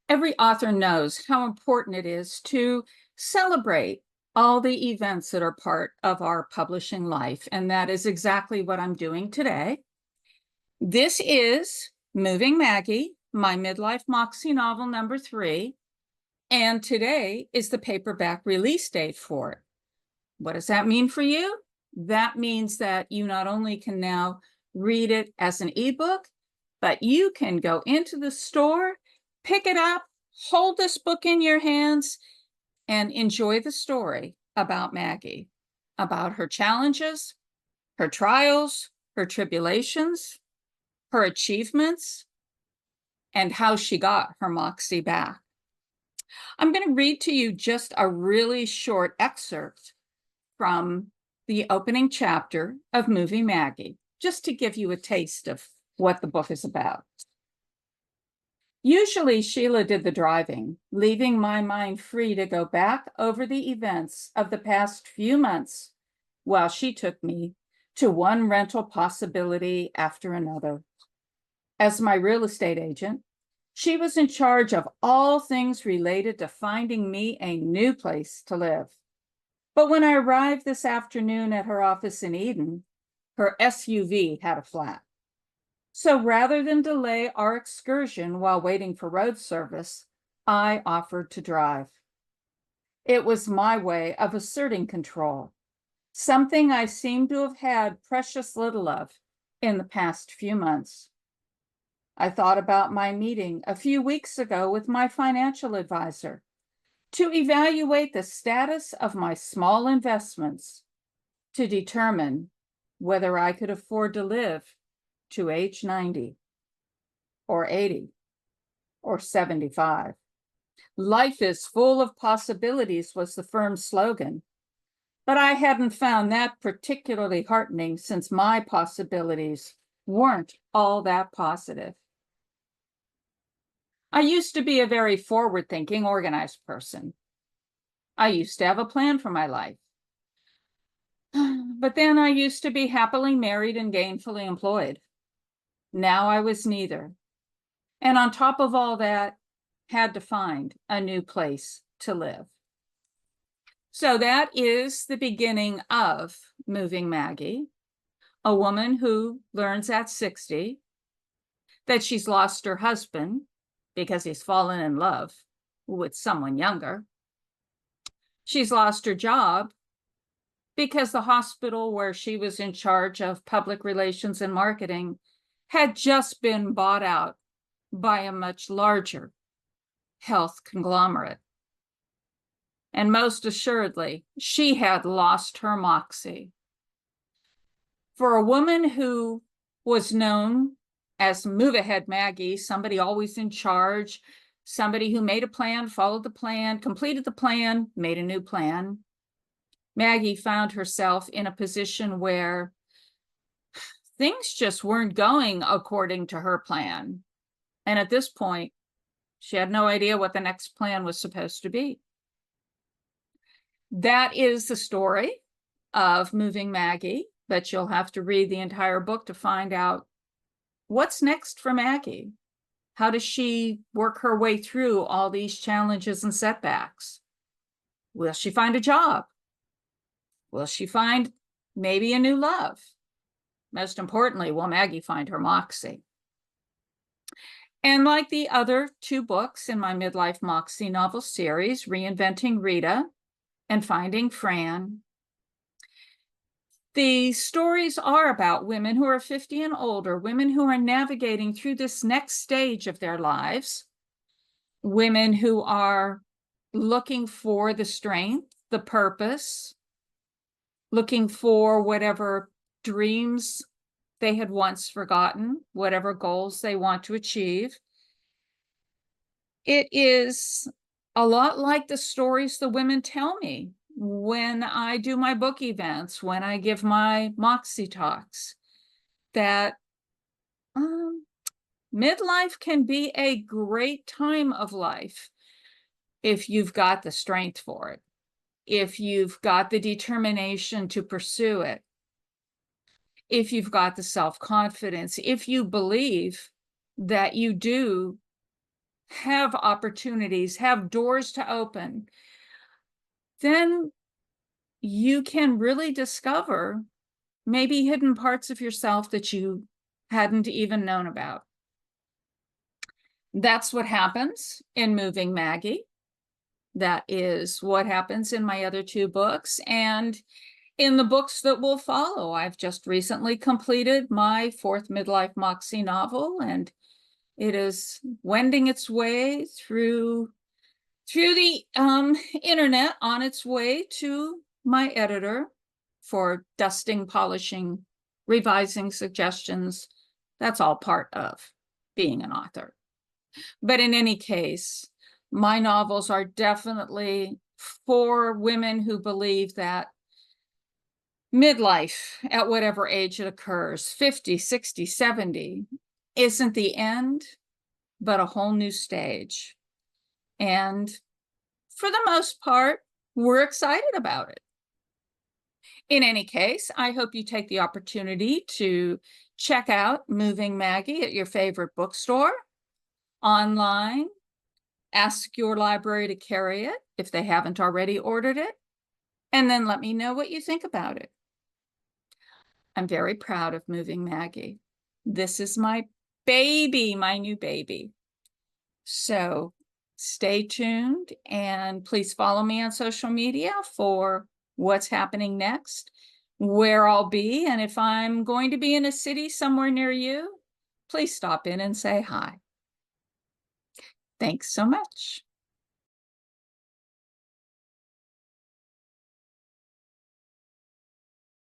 Every author knows how important it is to celebrate all the events that are part of our publishing life, and that is exactly what I'm doing today. This is Moving Maggie, my midlife Moxie novel number 3, and today is the paperback release date for it. What does that mean for you? That means that you not only can now read it as an ebook, but you can go into the store, pick it up, hold this book in your hands, and enjoy the story about Maggie, about her challenges, her trials, her tribulations, her achievements, and how she got her Moxie back. I'm going to read to you just a really short excerpt from the opening chapter of Moving Maggie, just to give you a taste of what the book is about. Usually Sheila did the driving, leaving my mind free to go back over the events of the past few months while she took me to one rental possibility after another. As my real estate agent, she was in charge of all things related to finding me a new place to live. But when I arrived this afternoon at her office in Eden, her SUV had a flat. So rather than delay our excursion while waiting for road service, I offered to drive. It was my way of asserting control, something I seem to have had precious little of in the past few months. I thought about my meeting a few weeks ago with my financial advisor to evaluate the status of my small investments to determine whether I could afford to live to age 90 or 80 or 75. Life is full of possibilities was the firm's slogan, but I hadn't found that particularly heartening since my possibilities weren't all that positive. I used to be a very forward-thinking, organized person. I used to have a plan for my life. But then I used to be happily married and gainfully employed. Now I was neither. And on top of all that, had to find a new place to live. So that is the beginning of Moving Maggie, a woman who learns at 60 that she's lost her husband because he's fallen in love with someone younger. She's lost her job because the hospital where she was in charge of public relations and marketing had just been bought out by a much larger health conglomerate. And most assuredly, she had lost her moxie. For a woman who was known as Move Ahead Maggie, somebody always in charge, somebody who made a plan, followed the plan, completed the plan, made a new plan, Maggie found herself in a position where things just weren't going according to her plan. And at this point, she had no idea what the next plan was supposed to be. That is the story of Moving Maggie, but you'll have to read the entire book to find out what's next for Maggie. How does she work her way through all these challenges and setbacks? Will she find a job? Will she find maybe a new love? Most importantly, will Maggie find her moxie? And like the other 2 books in my Midlife Moxie novel series, Reinventing Rita and Finding Fran, the stories are about women who are 50 and older, women who are navigating through this next stage of their lives, women who are looking for the strength, the purpose, looking for whatever dreams they had once forgotten, whatever goals they want to achieve. It is a lot like the stories the women tell me when I do my book events, when I give my Moxie talks, that midlife can be a great time of life if you've got the strength for it, if you've got the determination to pursue it, if you've got the self-confidence, if you believe that you do have opportunities, have doors to open, then you can really discover maybe hidden parts of yourself that you hadn't even known about. That's what happens in Moving Maggie. That is what happens in my other two books. And in the books that will follow, I've just recently completed my fourth midlife Moxie novel, and it is wending its way through the internet on its way to my editor for dusting, polishing, revising, suggestions. That's all part of being an author. But in any case, my novels are definitely for women who believe that midlife, at whatever age it occurs, 50, 60, 70, isn't the end, but a whole new stage. And for the most part, we're excited about it. In any case, I hope you take the opportunity to check out Moving Maggie at your favorite bookstore, online. Ask your library to carry it if they haven't already ordered it, and then let me know what you think about it. I'm very proud of Moving Maggie. This is my baby, my new baby. So stay tuned, and please follow me on social media for what's happening next, where I'll be, and if I'm going to be in a city somewhere near you, please stop in and say hi. Thanks so much.